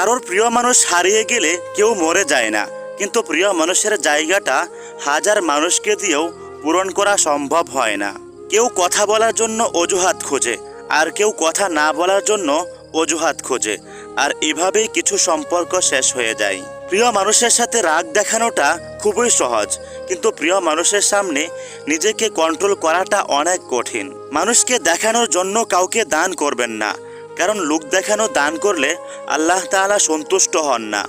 কারোর প্রিয় মানুষ হারিয়ে গেলে কেউ মরে যায় না, কিন্তু প্রিয় মানুষের জায়গাটা হাজার মানুষকে দিয়েও পূরণ করা সম্ভব হয় না। কেউ কথা বলার জন্য অজুহাত খোঁজে, আর কেউ কথা না বলার জন্য অজুহাত খোঁজে, আর এভাবেই কিছু সম্পর্ক শেষ হয়ে যায়। প্রিয় মানুষের সাথে রাগ দেখানোটা খুবই সহজ, কিন্তু প্রিয় মানুষের সামনে নিজেকে কন্ট্রোল করাটা অনেক কঠিন। মানুষকে দেখানোর জন্য কাউকে দান করবেন না, কারণ লোক দেখানো দান করলে আল্লাহ তাআলা সন্তুষ্ট হন না,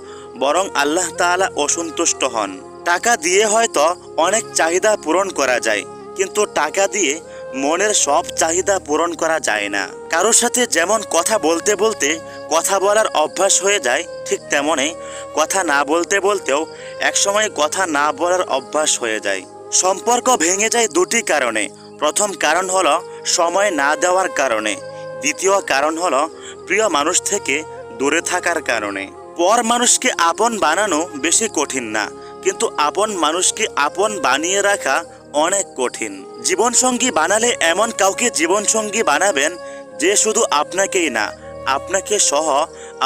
বরং আল্লাহ তাআলা অসন্তুষ্ট হন। টাকা দিয়ে হয়তো অনেক চাহিদা পূরণ করা যায়, কিন্তু টাকা দিয়ে মনের সব চাহিদা পূরণ করা যায় না। কারোর সাথে যেমন কথা বলতে বলতে কথা বলার অভ্যাস হয়ে যায়, ঠিক তেমনই কথা না বলতে বলতেও একসময় কথা না বলার অভ্যাস হয়ে যায়। সম্পর্ক ভেঙে যায় দুটি কারণে। প্রথম কারণ হলো সময় না দেওয়ার কারণে, দ্বিতীয় কারণ হলো প্রিয় মানুষ থেকে দূরে থাকার কারণে। পর মানুষকে আপন বানানো বেশি কঠিন না, কিন্তু আপন মানুষকে আপন বানিয়ে রাখা অনেক কঠিন। জীবনসঙ্গী বানালে এমন কাউকে জীবনসঙ্গী বানাবেন যে শুধু আপনাকেই না, আপনাকে সহ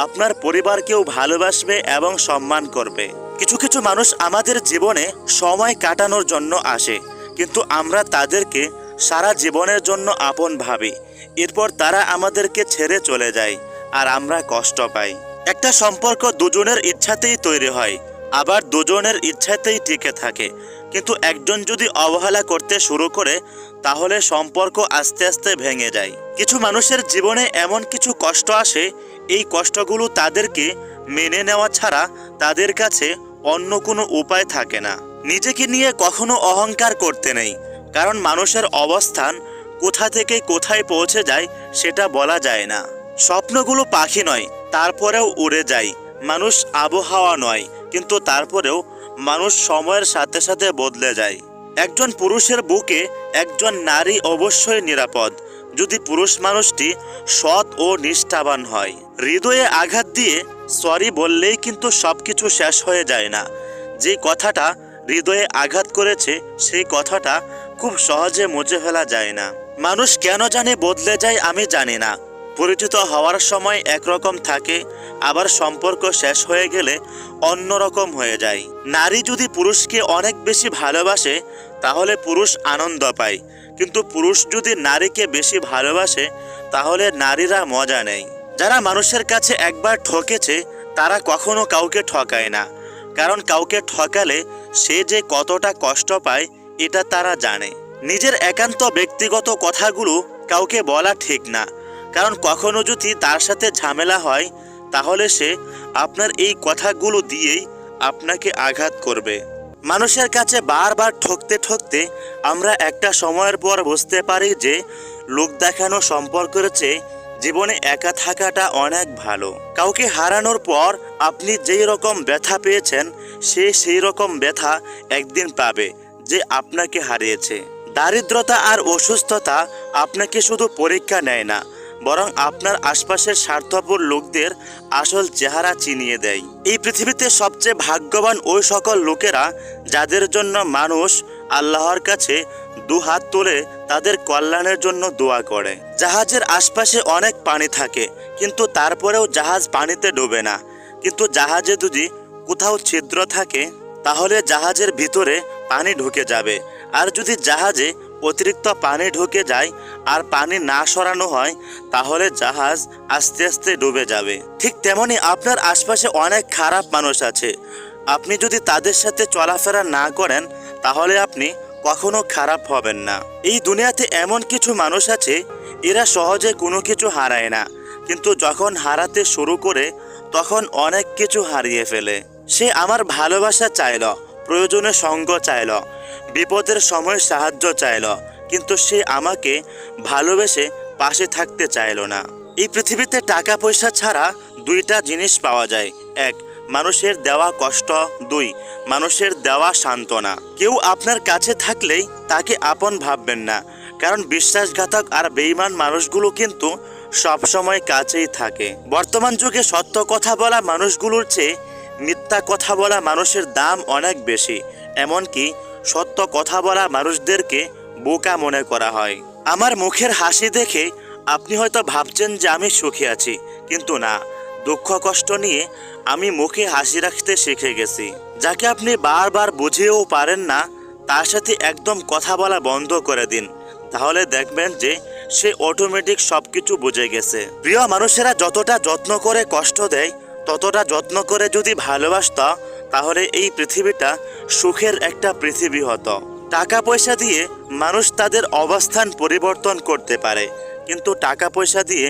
আপনার পরিবারকেও ভালোবাসবে এবং সম্মান করবে। কিছু কিছু মানুষ আমাদের জীবনে সময় কাটানোর জন্য আসে, কিন্তু আমরা তাদেরকে সারা জীবনের জন্য আপন ভাবি। এরপর তারা আমাদেরকে ছেড়ে চলে যায়, আর আমরা কষ্ট পাই। একটা সম্পর্ক দুজনের ইচ্ছাতেই তৈরি হয়, আবার দুজনের ইচ্ছাতেই টিকে থাকে। কিন্তু একজন যদি অবহেলা করতে শুরু করে, তাহলে সম্পর্ক আস্তে আস্তে ভেঙে যায়। কিছু মানুষের জীবনে এমন কিছু কষ্ট আসে, এই কষ্টগুলো তাদেরকে মেনে নেওয়া ছাড়া তাদের কাছে অন্য কোনো উপায় থাকে না। নিজেকে নিয়ে কখনো অহংকার করতে নেই, কারণ মানুষের অবস্থান কোথা থেকে কোথায় পৌঁছে যায় সেটা বলা যায় না। স্বপ্নগুলো পাখি নয়, তারপরেও উড়ে যায়। মানুষ আবহাওয়া নয়, কিন্তু তারপরেও মানুষ সময়ের সাথে সাথে বদলে যায়। একজন পুরুষের বুকে একজন নারী অবশ্যই নিরাপদ, যদি পুরুষ মানুষটি সৎ ও নিষ্ঠাবান হয়। হৃদয়ে আঘাত দিয়ে সরি বললেই কিন্তু সবকিছু শেষ হয়ে যায় না। যে কথাটা হৃদয়ে আঘাত করেছে, সেই কথাটা খুব সহজে মুছে ফেলা যায় না। মানুষ কেন জানে বদলে যায় আমি জানি না। পরিচিত হওয়ার সময় একরকম থাকে, আবার সম্পর্ক শেষ হয়ে গেলে অন্যরকম হয়ে যায়। নারী যদি পুরুষকে অনেক বেশি ভালোবাসে, তাহলে পুরুষ আনন্দ পায়, কিন্তু পুরুষ যদি নারীকে বেশি ভালোবাসে, তাহলে নারীরা মজা নেয়। যারা মানুষের কাছে একবার ঠকেছে, তারা কখনো কাউকে ঠকায় না, কারণ কাউকে ঠকালে সে যে কতটা কষ্ট পায় এটা তারা জানে। নিজের একান্ত ব্যক্তিগত কথাগুলো কাউকে বলা ঠিক না, কারণ কখনো যদি তার সাথে ঝামেলা হয়, তাহলে সে আপনার এই কথাগুলো দিয়েই আপনাকে আঘাত করবে। মানুষের কাছে বারবার ঠকতে ঠকতে আমরা একটা সময়ের পর বুঝতে পারি যে লোক দেখানো সম্পর্কের চেয়ে জীবনে একা থাকাটা অনেক ভালো। কাউকে হারানোর পর আপনি যেই রকম ব্যথা পেয়েছেন, সে সেই রকম ব্যথা একদিন পাবে যে আপনাকে হারিয়েছে। দারিদ্রতা আর অসুস্থতা আপনাকে শুধু পরীক্ষা নেয় না, বরং আপনার আশপাশের স্বার্থপর লোকদের আসল চেহারা চিনিয়ে দেয়। এই পৃথিবীতে সবচেয়ে ভাগ্যবান ওই সকল লোকেরা যাদের জন্য মানুষ আল্লাহর কাছে দুহাত তুলে তাদের কল্যাণের জন্য দোয়া করে। জাহাজের আশপাশে অনেক পানি থাকে, কিন্তু তারপরেও জাহাজ পানিতে ডুবে না। কিন্তু জাহাজে যদি কোথাও ছিদ্র থাকে, তাহলে জাহাজের ভিতরে পানি ঢুকে যাবে। আর যদি জাহাজে অতিরিক্ত পানি ঢুকে যায় আর পানি না সরানো হয়, তাহলে জাহাজ আস্তে আস্তে ডুবে যাবে। ঠিক তেমনি আপনার আশপাশে অনেক খারাপ মানুষ আছে। আপনি যদি তাদের সাথে চলাফেরা না করেন, তাহলে আপনি কখনো খারাপ হবেন না। এই দুনিয়াতে এমন কিছু মানুষ আছে, এরা সহজে কোনো কিছু হারায় না, কিন্তু যখন হারাতে শুরু করে তখন অনেক কিছু হারিয়ে ফেলে। সে আমার ভালোবাসা চাইল, প্রয়োজনে সঙ্গ চাইল, বিপদের সময় সাহায্য চাইল, কিন্তু সে আমাকে ভালোবেসে পাশে থাকতে চাইল না। এই পৃথিবীতে টাকা পয়সা ছাড়া দুইটা জিনিস পাওয়া যায়, এক মানুষের দেওয়া কষ্ট, দুই মানুষের দেওয়া সান্ত্বনা। কেউ আপনার কাছে থাকলেই তাকে আপন ভাববেন না, কারণ বিশ্বাসঘাতক আর বেঈমান মানুষগুলো কিন্তু সবসময় কাছেই থাকে। বর্তমান যুগে সত্য কথা বলা মানুষগুলোর চেয়ে মিথ্যা কথা বলা মানুষের দাম অনেক বেশি। এমনকি সত্য কথা বলা মানুষদেরকে বোকা মনে করা হয়। আমার মুখের হাসি দেখে আপনি হয়তো ভাবছেন যে আমি সুখী আছি, কিন্তু না, দুঃখ কষ্ট নিয়ে আমি মুখে হাসি রাখতে শিখে গেছি। যাকে আপনি বারবার বুঝিয়েও পারেন না, তার সাথে একদম কথা বলা বন্ধ করে দিন, তাহলে দেখবেন যে সে অটোমেটিক সবকিছু বুঝে গেছে। প্রিয় মানুষেরা যতটা যত্ন করে কষ্ট দেয়, ততটা যত্ন করে যদি ভালোবাসত, তাহলে এই পৃথিবীটা সুখের একটা পৃথিবী হতো। টাকা পয়সা দিয়ে মানুষ তাদের অবস্থান পরিবর্তন করতে পারে, কিন্তু টাকা পয়সা দিয়ে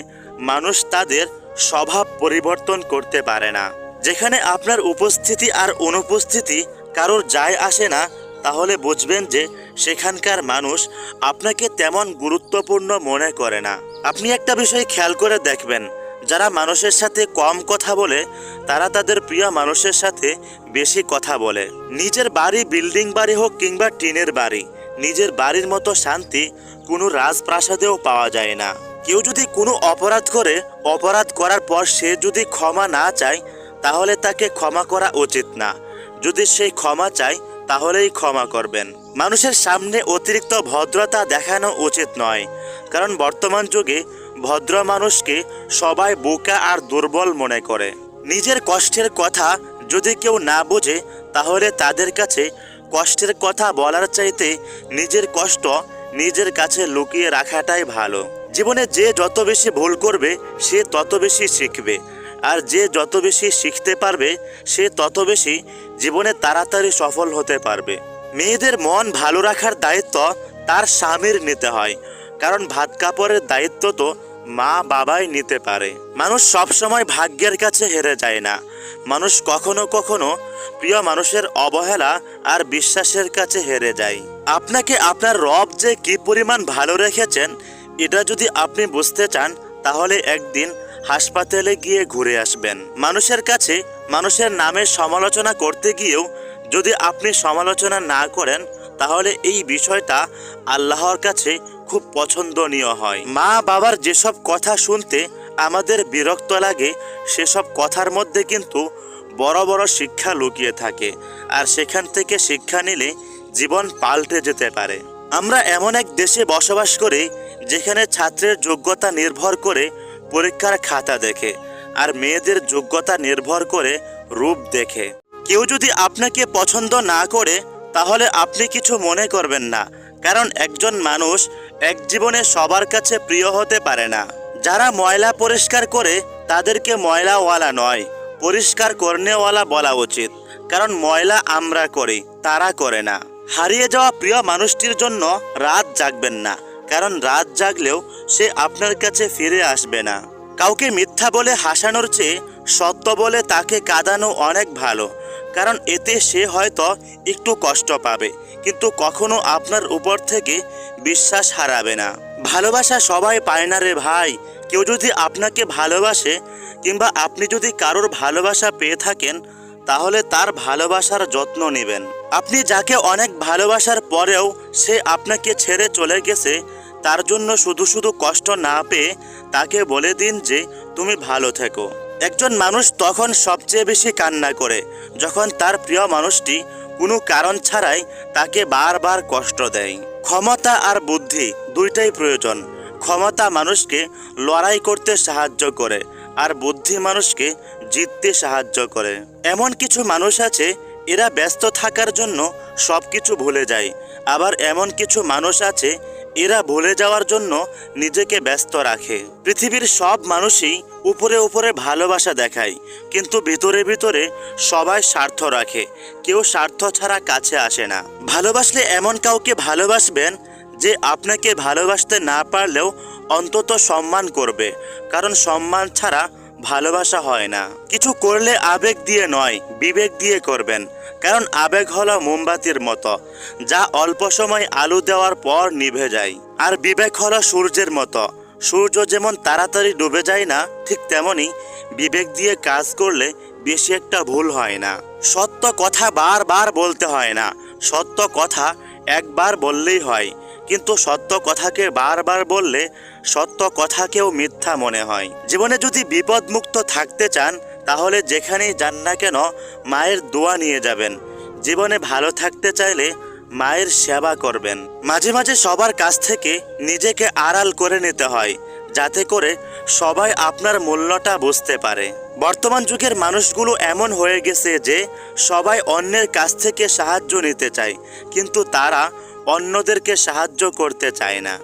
মানুষ তাদের স্বভাব পরিবর্তন করতে পারে না। যেখানে আপনার উপস্থিতি আর অনুপস্থিতি কারোর যায় আসে না, তাহলে বুঝবেন যে সেখানকার মানুষ আপনাকে তেমন গুরুত্বপূর্ণ মনে করে না। আপনি একটা বিষয় খেয়াল করে দেখবেন, যারা মানুষের সাথে কম কথা বলে, তারা তাদের প্রিয় মানুষের সাথে বেশি কথা বলে। নিজের বাড়ি, বিল্ডিং বাড়ি হোক কিংবা টিনের বাড়ি, নিজের বাড়ির মতো শান্তি কোনো রাজপ্রাসাদেও পাওয়া যায় না। কেউ যদি কোনো অপরাধ করে, অপরাধ করার পর সে যদি ক্ষমা না চায়, তাহলে তাকে ক্ষমা করা উচিত না। যদি সে ক্ষমা চায়, তাহলেই ক্ষমা করবেন। মানুষের সামনে অতিরিক্ত ভদ্রতা দেখানো উচিত নয়, কারণ বর্তমান যুগে ভদ্র মানুষকে সবাই বোকা আর দুর্বল মনে করে। নিজের কষ্টের কথা যদি কেউ না বোঝে, তাহলে তাদের কাছে কষ্টের কথা বলার চাইতে নিজের কষ্ট নিজের কাছে লুকিয়ে রাখাটাই ভালো। জীবনে যে যত বেশি ভুল করবে, সে তত বেশি শিখবে, আর যে যত বেশি শিখতে পারবে, সে তত বেশি জীবনে তাড়াতাড়ি সফল হতে পারবে। মেয়েদের মন ভালো রাখার দায়িত্ব তার স্বামীর নিতে হয়, কারণ ভাত কাপড়ের দায়িত্ব তো মা বাবাই নিতে পারে। মানুষ সবসময় ভাগ্যের কাছে হেরে যায় না, মানুষ কখনো কখনো প্রিয় মানুষের অবহেলা আর বিশ্বাসের কাছে হেরে যায়। আপনাকে আপনার রব যে কি পরিমাণ ভালো রেখেছেন, এটা যদি আপনি বুঝতে চান, তাহলে একদিন হাসপাতালে গিয়ে ঘুরে আসবেন। মানুষের কাছে মানুষের নামে সমালোচনা করতে গিয়েও যদি আপনি সমালোচনা না করেন, তাহলে এই বিষয়টা আল্লাহর কাছে খুব পছন্দনীয় হয়। মা বাবার যেসব কথা শুনতে আমাদের বিরক্ত লাগে, সেসব কথার মধ্যে কিন্তু বড় বড় শিক্ষা লুকিয়ে থাকে, আর সেখান থেকে শিক্ষা নিলে জীবন পাল্টে যেতে পারে। আমরা এমন এক দেশে বসবাস করি, যেখানে ছাত্রের যোগ্যতা নির্ভর করে পরীক্ষার খাতা দেখে, আর মেয়েদের যোগ্যতা নির্ভর করে রূপ দেখে। কেউ যদি আপনাকে পছন্দ না করে, তাহলে আপনি কিছু মনে করবেন না, কারণ একজন মানুষ এক জীবনে সবার কাছে প্রিয় হতে পারে না। যারা ময়লা পরিষ্কার করে, তাদেরকে ময়লাওয়ালা নয়, পরিষ্কার করনেওয়ালা বলা উচিত, কারণ ময়লা আমরা করি, তারা করে না। হারিয়ে যাওয়া প্রিয় মানুষটির জন্য রাত জাগবেন না, কারণ রাত জাগলেও সে আপনার কাছে ফিরে আসবে না। কাউকে মিথ্যা বলে হাসানোর চেয়ে সত্য বলে তাকে কাঁদানো অনেক ভালো, কারণ এতে সে হয়তো একটু কষ্ট পাবে, কিন্তু কখনো আপনার উপর থেকে বিশ্বাস হারাবে না। ভালোবাসা সবাই পায় না রে ভাই। কেউ যদি আপনাকে ভালোবাসে, কিংবা আপনি যদি কারোর ভালোবাসা পেয়ে থাকেন, তাহলে তার ভালোবাসার যত্ন নেবেন। আপনি যাকে অনেক ভালোবাসার পরেও সে আপনাকে ছেড়ে চলে গেছে, তার জন্য শুধু শুধু কষ্ট না পেয়ে তাকে বলে দিন যে তুমি ভালো থেকো। একজন মানুষ তখন সবচেয়ে বেশি কান্না করে, যখন তার প্রিয় মানুষটি কোনো কারণ ছাড়াই তাকে বারবার কষ্ট দেয়। ক্ষমতা আর বুদ্ধি দুইটাই প্রয়োজন। ক্ষমতা মানুষকে লড়াই করতে সাহায্য করে, আর বুদ্ধি মানুষকে জিততে সাহায্য করে। এমন কিছু মানুষ আছে, এরা ব্যস্ত থাকার জন্য সব কিছু ভুলে যায়, আবার এমন কিছু মানুষ আছে, এরা ভুলে যাওয়ার জন্য নিজেকে ব্যস্ত রাখে। পৃথিবীর সব মানুষই উপরে উপরে ভালোবাসা দেখায়, কিন্তু ভিতরে ভিতরে সবাই স্বার্থ রাখে, কেউ স্বার্থ ছাড়া কাছে আসে না। ভালোবাসলে এমন কাউকে ভালোবাসবেন যে আপনাকে ভালোবাসতে না পারলেও অন্তত সম্মান করবে, কারণ সম্মান ছাড়া ভালোবাসা হয় না। কিছু করলে আবেগ দিয়ে নয়, বিবেক দিয়ে করবেন, কারণ আবেগ হলো মোমবাতির মতো, যা অল্প সময় আলো দেওয়ার পর নিভে যায়। আর বিবেক হলো সূর্যের মতো, সূর্য যেমন তাড়াতাড়ি ডুবে যায় না, ঠিক তেমনি বিবেক দিয়ে কাজ করলে বেশি একটা ভুল হয় না। সত্য কথা বারবার বলতে হয় না, সত্য কথা একবার বললেই হয়, কিন্তু সত্য কথাকে বারবার বললে সত্য কথাকেও মিথ্যা মনে হয়। জীবনে যদি বিপদমুক্ত থাকতে চান, তাহলে যেখানেই যান না কেন মায়ের দোয়া নিয়ে যাবেন। জীবনে ভালো থাকতে চাইলে মায়ের সেবা করবেন। মাঝে মাঝে সবার কাছ থেকে নিজেকে আড়াল করে নিতে হয়, যাতে করে সবাই আপনার মূল্যটা বুঝতে পারে। বর্তমান যুগের মানুষগুলো এমন হয়ে গেছে যে সবাই অন্যের কাছ থেকে সাহায্য নিতে চায়, কিন্তু তারা অন্যদেরকে সাহায্য করতে চায় না।